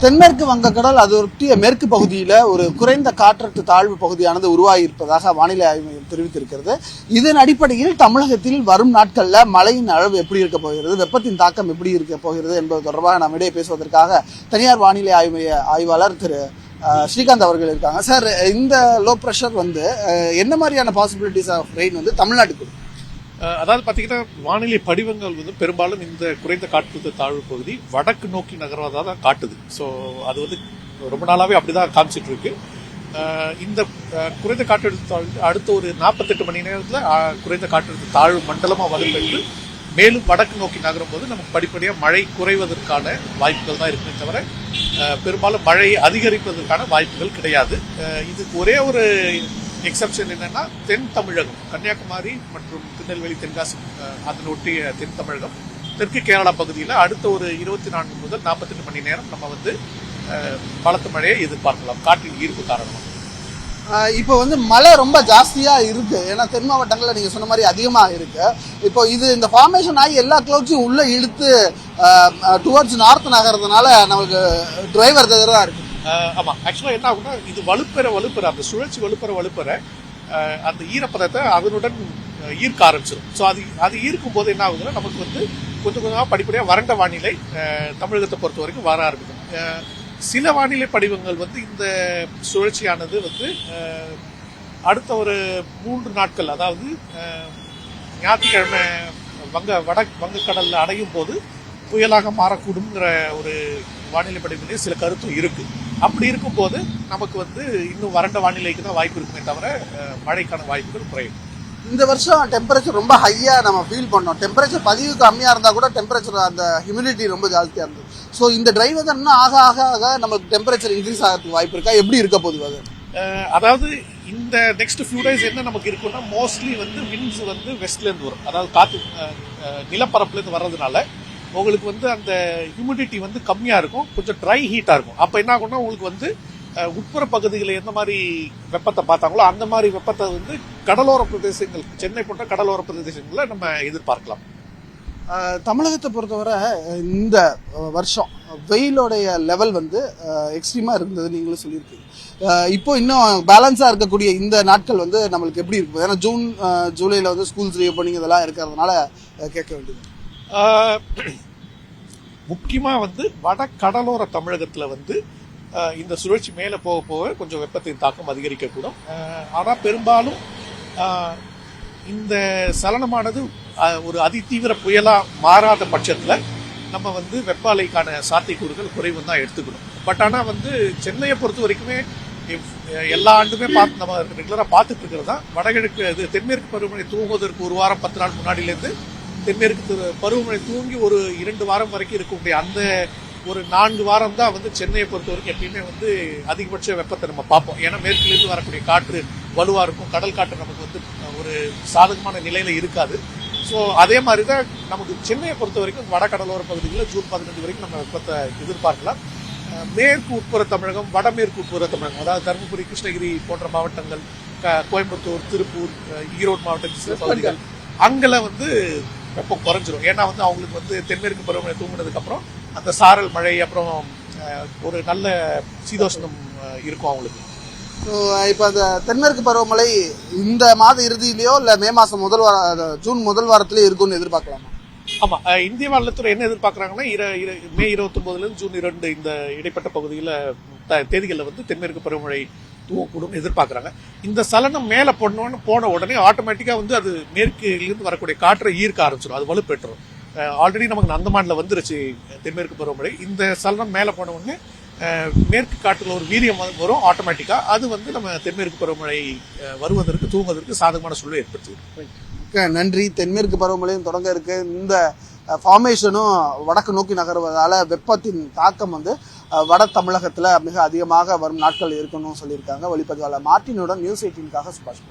தென்மேற்கு வங்கக்கடல் அது ஒட்டிய மேற்கு பகுதியில் ஒரு குறைந்த காற்றழுத்த தாழ்வு பகுதியானது உருவாகி இருப்பதாக வானிலை ஆய்வு மையம் தெரிவித்திருக்கிறது. இதன் அடிப்படையில் தமிழகத்தில் வரும் நாட்களில் மழையின் அளவு எப்படி இருக்க போகிறது, வெப்பத்தின் தாக்கம் எப்படி இருக்க போகிறது என்பது தொடர்பாக நாம் இடையே பேசுவதற்காக தனியார் வானிலை ஆய்வு மைய ஆய்வாளர் திரு ஸ்ரீகாந்த் அவர்கள் இருக்காங்க. சார், இந்த லோ ப்ரெஷர் என்ன மாதிரியான பாசிபிலிட்டிஸ் ஆஃப் ரெயின் தமிழ்நாட்டுக்கு? அதாவது பார்த்தீங்கன்னா, வானிலை படிவங்கள் பெரும்பாலும் இந்த குறைந்த காற்றழுத்த தாழ்வு பகுதி வடக்கு நோக்கி நகர்வதாக தான் காட்டுது. ஸோ அது ரொம்ப நாளாவே அப்படிதான் காமிச்சிட்டு இருக்கு. இந்த குறைந்த காற்றழுத்த தாழ்வு அடுத்த ஒரு 48 மணி நேரத்தில் குறைந்த காற்றழுத்த தாழ்வு மண்டலமாக வலுப்பெற்று மேலும் வடக்கு நோக்கி நகரும் போது நமக்கு படிப்படியாக மழை குறைவதற்கான வாய்ப்புகள் தான் இருக்குமே தவிர பெரும்பாலும் மழை அதிகரிப்பதற்கான வாய்ப்புகள் கிடையாது. இதுக்கு ஒரே ஒரு எக்ஸப்ஷன் என்னன்னா, தென் தமிழகம், கன்னியாகுமரி மற்றும் திருநெல்வேலி, தென்காசி அதன் ஒட்டிய தென் தமிழகம், தெற்கு கேரளா பகுதியில் அடுத்த ஒரு 24 முதல் 48 மணி நேரம் நம்ம பலத்த மழையை எதிர்பார்க்கலாம் காற்றின் ஈர்ப்பு காரணமாக. இப்போ மழை ரொம்ப ஜாஸ்தியா இருக்கு, ஏன்னா தென் மாவட்டங்களில் நீங்க சொன்ன மாதிரி அதிகமாக இருக்கு. இப்போ இந்த ஃபார்மேஷன் ஆகி எல்லா கிளவுட்ஸையும் உள்ள இழுத்து டுவர்ட்ஸ் நார்த் நகர்றதுனால நமக்கு டிரைவர் தான் இருக்கு. ஆமா, ஆக்சுவலா என்ன ஆகும்னா, இது வலுப்பெற அந்த சுழற்சி வலுப்பெற அந்த ஈரப்பதத்தை அதனுடன் ஈர்க்க ஆரம்பிச்சிடும். ஸோ அது ஈர்க்கும் போது என்ன ஆகுதுன்னா, நமக்கு கொஞ்சம் கொஞ்சமாக படிப்படியாக வறண்ட வானிலை தமிழகத்தை பொறுத்த வரைக்கும் வர ஆரம்பிக்கும். சில வானிலை படிவங்கள் இந்த சுழற்சியானது அடுத்த ஒரு 3 நாட்கள், அதாவது ஞாயிற்றுக்கிழமை வங்கக்கடல்ல அடையும் போது புயலாக மாறக்கூடுங்கிற ஒரு வானிலை படிவிலே சில கருத்தும் இருக்கு. அப்படி இருக்கும் போது நமக்கு இன்னும் வறண்ட வானிலைக்கு தான் வாய்ப்பு இருக்குமே தவிர மழைக்கான வாய்ப்புகள் குறையும். இந்த வருஷம் டெம்பரேச்சர் ரொம்ப ஹையா நம்ம ஃபீல் பண்ணோம். டெம்பரேச்சர் பதிவு கம்மியா இருந்தா கூட டெம்பரேச்சர் அந்த ஹியூமிடிட்டி ரொம்ப ஜாஸ்தியா இருந்தது. ஸோ இந்த டிரைவர் இன்னும் ஆக ஆக ஆக நமக்கு டெம்பரேச்சர் இன்க்ரீஸ் ஆகிறதுக்கு வாய்ப்பு இருக்கா? எப்படி இருக்க போகுது அது? அதாவது இந்த நெக்ஸ்ட் ஃபியூ டேஸ் என்ன நமக்கு இருக்குன்னா, மோஸ்ட்லி விண்ட்ஸ் வெஸ்ட்ல இருந்து வரும். அதாவது காத்து நிலப்பரப்புல இருந்து வர்றதுனால உங்களுக்கு அந்த ஹியூமிடிட்டி கம்மியா இருக்கும், கொஞ்சம் ட்ரை ஹீட்டா இருக்கும். அப்ப என்ன ஆகும்னா, உங்களுக்கு உட்புற பகுதிகளில் எந்த மாதிரி வெப்பத்தை பார்த்தாங்களோ அந்த மாதிரி வெப்பத்தை கடலோர பிரதேசங்கள், சென்னை போன்ற கடலோர பிரதேசங்களில் நம்ம எதிர்பார்க்கலாம். தமிழகத்தை பொறுத்தவரை இந்த வருஷம் வெயிலோடைய லெவல் எக்ஸ்ட்ரீமா இருந்தது, நீங்களும் சொல்லியிருக்கீங்க. இப்போ இன்னும் பேலன்ஸா இருக்கக்கூடிய இந்த நாட்கள் நம்மளுக்கு எப்படி இருக்கும்? ஏன்னா ஜூன் ஜூலைல ஸ்கூல்ஸ் ரீஓப்பனிங் இதெல்லாம் இருக்கிறதுனால கேட்க வேண்டியது. முக்கியமா வட கடலோர தமிழகத்துல இந்த சுழற்சி மேல போக போக கொஞ்சம் வெப்பத்தின் தாக்கம் அதிகரிக்கக்கூடும். ஆனா பெரும்பாலும் இந்த சலனமானது ஒரு அதிதீவிர புயலா மாறாத பட்சத்துல நம்ம வெப்ப அலைக்கான சாத்தியக்கூறுகள் குறைவு தான் எடுத்துக்கணும். பட் ஆனா சென்னையை பொறுத்த வரைக்குமே எல்லா ஆண்டுமே நம்ம ரெகுலரா பார்த்துட்டு இருக்கிறது தான் வடகிழக்கு தென்மேற்கு பருவமழை தூங்குவதற்கு ஒரு வாரம் 10 நாள் முன்னாடியிலேருந்து தென்மேற்கு பருவமழை தூங்கி ஒரு 2 வாரம் வரைக்கும் இருக்கக்கூடிய அந்த ஒரு 4 வாரம் தான் சென்னையை பொறுத்த வரைக்கும் எப்பயுமே அதிகபட்ச வெப்பத்தை நம்ம பார்ப்போம். ஏன்னா மேற்கிலிருந்து வரக்கூடிய காற்று வலுவா இருக்கும், கடல் காற்று நமக்கு ஒரு சாதகமான நிலையில இருக்காது. ஸோ அதே மாதிரி தான் நமக்கு சென்னையை பொறுத்த வரைக்கும் வட கடலோர பகுதிகளில் ஜூன் 15 வரைக்கும் நம்ம வெப்பத்தை எதிர்பார்க்கலாம். மேற்கு உட்புற தமிழகம், வடமேற்கு உட்புற தமிழகம், அதாவது தருமபுரி, கிருஷ்ணகிரி போன்ற மாவட்டங்கள், கோயம்புத்தூர், திருப்பூர், ஈரோடு மாவட்டத்தில் சில பகுதிகள் அங்கெல்லாம் வெப்பம் குறைஞ்சிரும். ஏன்னா அவங்களுக்கு தென்மேற்கு பருவமழை தூங்கினதுக்கு அப்புறம் அந்த சாரல் மழை, அப்புறம் ஒரு நல்ல சீதோஷ்ணம் இருக்கும் அவங்களுக்கு. ஸோ இப்போ அந்த தென்மேற்கு பருவமழை இந்த மாத இறுதியிலேயோ இல்லை மே மாதம் ஜூன் முதல் வாரத்திலேயே இருக்கும்னு எதிர்பார்க்கலாமா? ஆமா, இந்திய வானிலைத்துறை என்ன எதிர்பார்க்கறாங்கன்னா, மே 29 ஜூன் 2 இந்த இடைப்பட்ட பகுதியில் தேதிகளில் தென்மேற்கு பருவமழை தூவக்கூடும் எதிர்பார்க்கறாங்க. இந்த சலனம் மேல போன உடனே ஆட்டோமேட்டிக்கா அது மேற்கிலிருந்து வரக்கூடிய காற்றை ஈர்க்க ஆரம்பிச்சிடும், அது வலுப்பெற்றும். ஆல்ரெடி நமக்கு அந்தமான்ல வந்துருச்சு தென்மேற்கு பருவமழை. இந்த சலனம் மேல போன உடனே மேற்கு காற்றுல ஒரு வீரியம் வரும் ஆட்டோமேட்டிக்கா. அது நம்ம தென்மேற்கு பருவமழை வருவதற்கு தூங்குவதற்கு சாதகமான சூழலை ஏற்படுத்துது. நன்றி. தென்மேற்கு பருவமழையும் தொடங்க இருக்கு. இந்த ஃபார்மேஷனும் வடக்கு நோக்கி நகர்வதால வெப்பத்தின் தாக்கம் வட தமிழகத்துல மிக அதிகமாக வரும் நாட்கள் இருக்கணும்னு சொல்லியிருக்காங்க. ஒளிப்பதிவாளர் மார்ட்டினுடன் நியூஸ் 18க்காக சுபாஷ்.